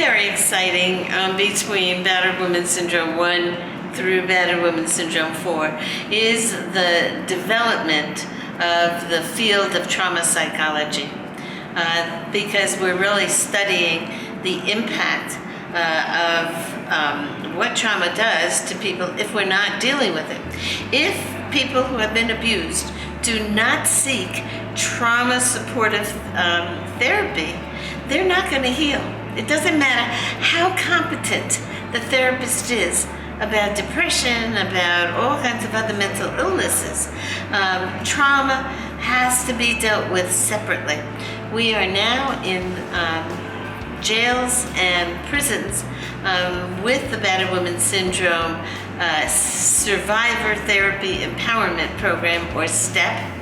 very exciting between Battered Woman Syndrome 1 through Battered Woman Syndrome 4 is the development of the field of trauma psychology, because we're really studying the impact of what trauma does to people if we're not dealing with it. If people who have been abused do not seek trauma supportive therapy, they're not going to heal. It doesn't matter how competent the therapist is about depression, about all kinds of other mental illnesses. Trauma has to be dealt with separately. We are now in jails and prisons with the Battered Woman Syndrome Survivor Therapy Empowerment Program, or STEP.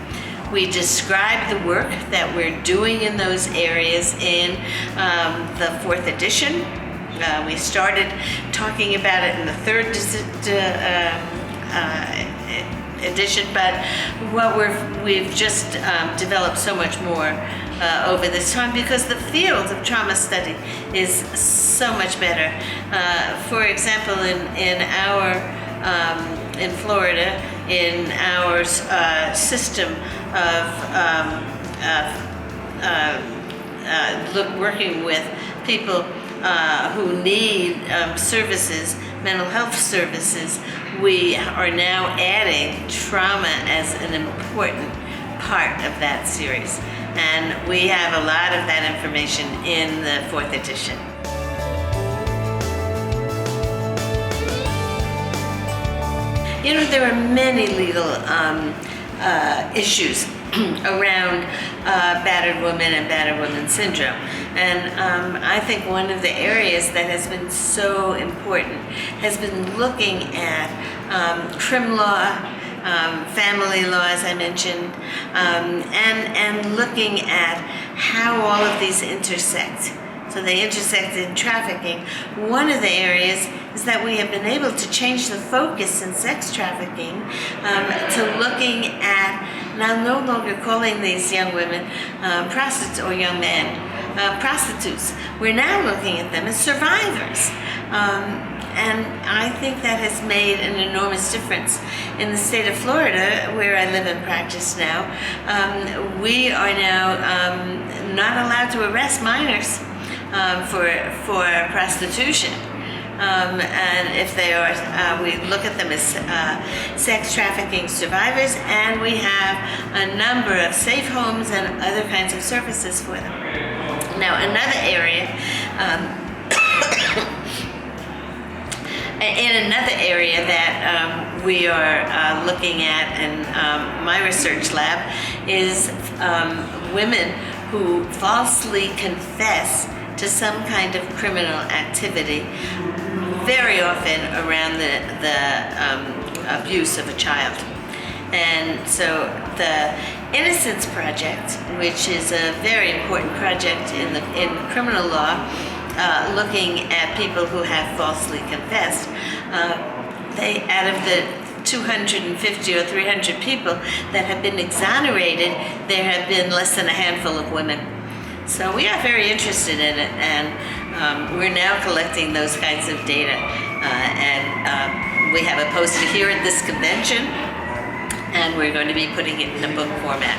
We describe the work that we're doing in those areas in the 4th edition. We started talking about it in the 3rd edition, but we've just developed so much more over this time, because the field of trauma study is so much better. For example, in Florida, in our system of working with people who need services, mental health services, we are now adding trauma as an important part of that series. And we have a lot of that information in the 4th edition. You know, there are many legal issues around battered women and battered woman syndrome. And I think one of the areas that has been so important has been looking at criminal law, family law, as I mentioned, and looking at how all of these intersect. So they intersect in trafficking. One of the areas is that we have been able to change the focus in sex trafficking to looking at now no longer calling these young women prostitutes, or young men prostitutes. We're now looking at them as survivors. And I think that has made an enormous difference. In the state of Florida, where I live and practice now, we are now not allowed to arrest minors for prostitution. And if they are, we look at them as sex trafficking survivors, and we have a number of safe homes and other kinds of services for them. Now, another area, that we are looking at in my research lab is women who falsely confess to some kind of criminal activity, very often around the abuse of a child. And so the Innocence Project, which is a very important project in criminal law, looking at people who have falsely confessed, out of the 250 or 300 people that have been exonerated, there have been less than a handful of women. So we are very interested in it, and we're now collecting those kinds of data. And we have a poster here at this convention, and we're going to be putting it in a book format.